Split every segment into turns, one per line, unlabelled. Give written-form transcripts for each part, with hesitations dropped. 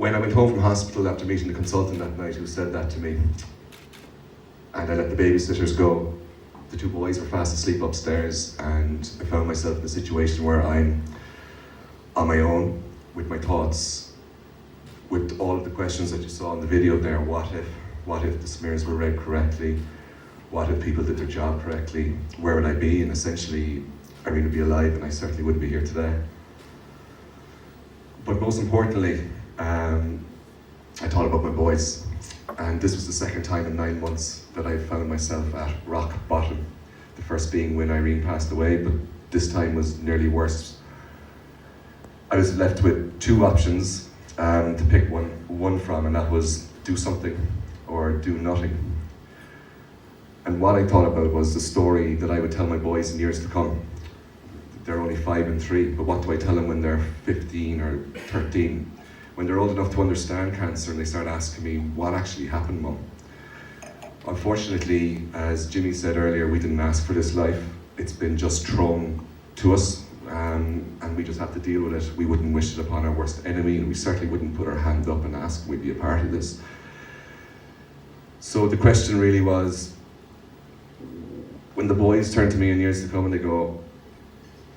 When I went home from hospital after meeting the consultant that night who said that to me, and I let the babysitters go, the two boys were fast asleep upstairs, and I found myself in a situation where I'm on my own with my thoughts, with all of the questions that you saw in the video there. What if the smears were read correctly? What if people did their job correctly? Where would I be? And essentially, Irene would be alive, and I certainly wouldn't be here today. But most importantly, I thought about my boys, and this was the second time in 9 months that I found myself at rock bottom. The first being when Irene passed away, but this time was nearly worse. I was left with two options to pick one from, and that was do something or do nothing. And what I thought about was the story that I would tell my boys in years to come. They're only 5 and 3, but what do I tell them when they're 15 or 13? When they're old enough to understand cancer and they start asking me, what actually happened, Mum? Unfortunately, as Jimmy said earlier, we didn't ask for this life. It's been just thrown to us, and we just have to deal with it. We wouldn't wish it upon our worst enemy, and we certainly wouldn't put our hand up and ask we'd be a part of this. So the question really was, when the boys turn to me in years to come and they go,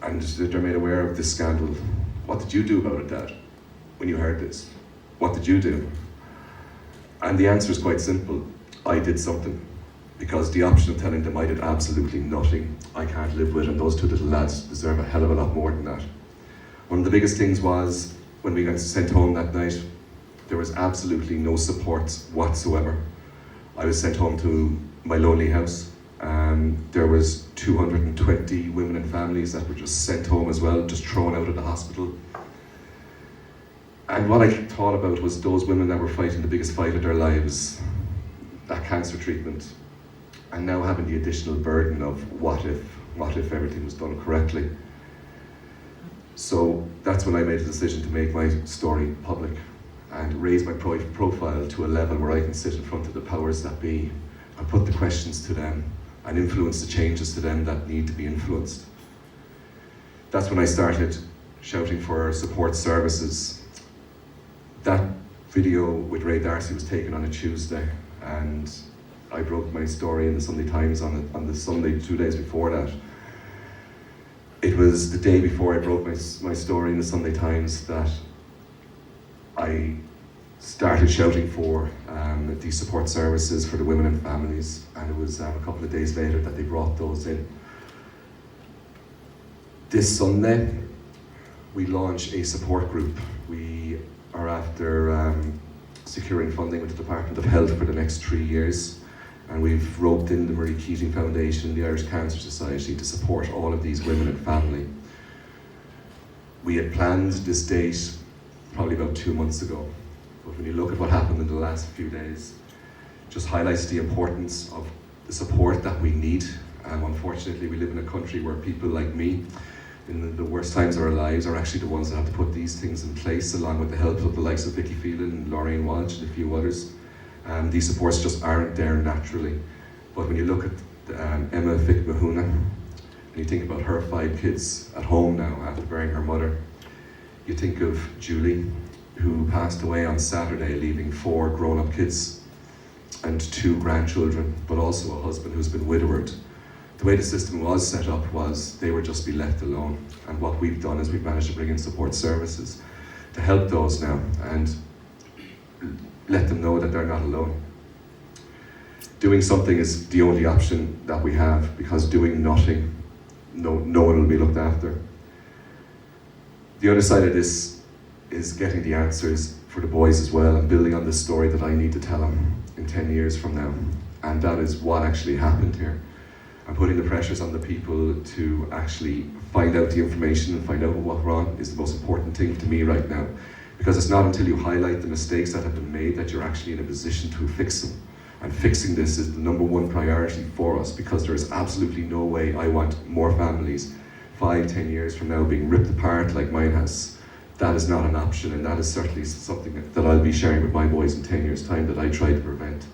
and they're made aware of this scandal, what did you do about it, Dad? When you heard this, what did you do? And the answer is quite simple. I did something, because the option of telling them I did absolutely nothing, I can't live with, and those two little lads deserve a hell of a lot more than that. One of the biggest things was, when we got sent home that night, there was absolutely no support whatsoever. I was sent home to my lonely house. There was 220 women and families that were just sent home as well, just thrown out of the hospital. And what I thought about was those women that were fighting the biggest fight of their lives, that cancer treatment, and now having the additional burden of what if everything was done correctly. So that's when I made the decision to make my story public and raise my profile to a level where I can sit in front of the powers that be and put the questions to them and influence the changes to them that need to be influenced. That's when I started shouting for support services. That video with Ray Darcy was taken on a Tuesday, and I broke my story in the Sunday Times on the Sunday 2 days before that. It was the day before I broke my story in the Sunday Times that I started shouting for these support services for the women and families, and it was a couple of days later that they brought those in. This Sunday, we launch a support group. We are after securing funding with the Department of Health for the next 3 years, and we've roped in the Marie Keating Foundation and the Irish Cancer Society to support all of these women and family. We had planned this date probably about 2 months ago, but when you look at what happened in the last few days, it just highlights the importance of the support that we need. Unfortunately, we live in a country where people like me, in the worst times of our lives, are actually the ones that have to put these things in place, along with the help of the likes of Vicky Phelan, Lorraine Walsh, and a few others. These supports just aren't there naturally. But when you look at Emma Fick Mahuna, and you think about her 5 kids at home now after burying her mother, you think of Julie, who passed away on Saturday, leaving 4 grown-up kids and 2 grandchildren, but also a husband who's been widowed. The way the system was set up was they would just be left alone. And what we've done is we've managed to bring in support services to help those now and let them know that they're not alone. Doing something is the only option that we have, because doing nothing, no one will be looked after. The other side of this is getting the answers for the boys as well, and building on this story that I need to tell them in 10 years from now. And that is what actually happened here. And putting the pressures on the people to actually find out the information and find out what went wrong is the most important thing to me right now. Because it's not until you highlight the mistakes that have been made that you're actually in a position to fix them. And fixing this is the #1 priority for us, because there is absolutely no way I want more families 5-10 years from now being ripped apart like mine has. That is not an option, and that is certainly something that I'll be sharing with my boys in 10 years' time that I try to prevent.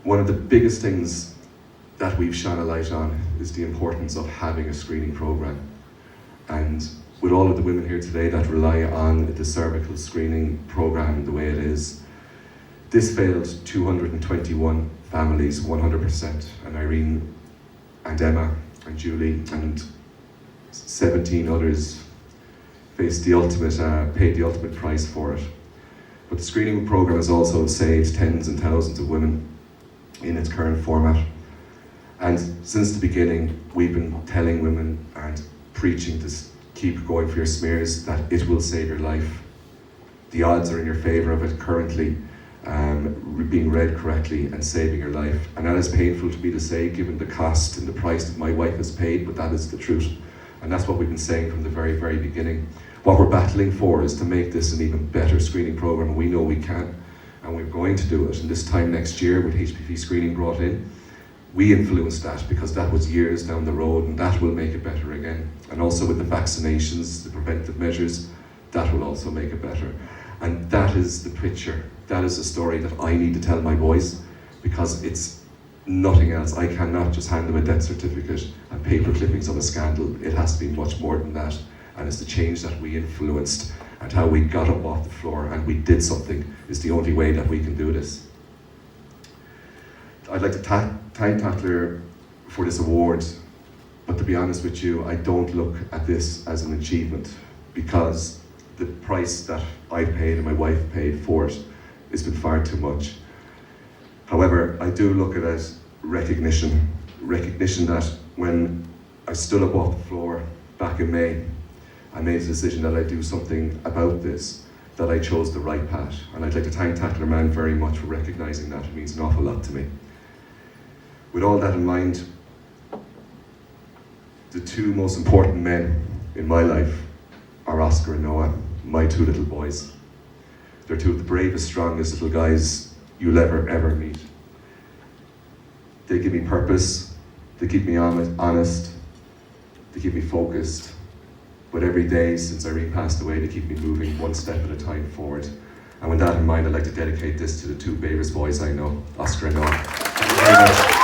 One of the biggest things that we've shone a light on is the importance of having a screening program. And with all of the women here today that rely on the cervical screening program the way it is, this failed 221 families 100%, and Irene and Emma and Julie and 17 others paid the ultimate price for it. But the screening program has also saved tens and thousands of women in its current format. And since the beginning, we've been telling women and preaching to keep going for your smears, that it will save your life. The odds are in your favour of it currently being read correctly and saving your life. And that is painful to me to say, given the cost and the price that my wife has paid, but that is the truth. And that's what we've been saying from the very, very beginning. What we're battling for is to make this an even better screening program, and we know we can, and we're going to do it. And this time next year, with HPV screening brought in, we influenced that because that was years down the road, and that will make it better again. And also with the vaccinations, the preventive measures, that will also make it better. And that is the picture, that is the story that I need to tell my boys, because it's nothing else. I cannot just hand them a death certificate and paper clippings of a scandal. It has to be much more than that. And it's the change that we influenced and how we got up off the floor and we did something is the only way that we can do this. I'd like to thank Tatler for this award, but to be honest with you, I don't look at this as an achievement, because the price that I paid and my wife paid for it has been far too much. However, I do look at it as recognition that when I stood up off the floor back in May, I made a decision that I'd do something about this, that I chose the right path. And I'd like to thank Tatler Man very much for recognising that. It means an awful lot to me. With all that in mind, the two most important men in my life are Oscar and Noah, my two little boys. They're two of the bravest, strongest little guys you'll ever meet. They give me purpose, they keep me honest, they keep me focused. But every day since Irene passed away, they keep me moving one step at a time forward. And with that in mind, I'd like to dedicate this to the two bravest boys I know, Oscar and Noah. Thank you very much.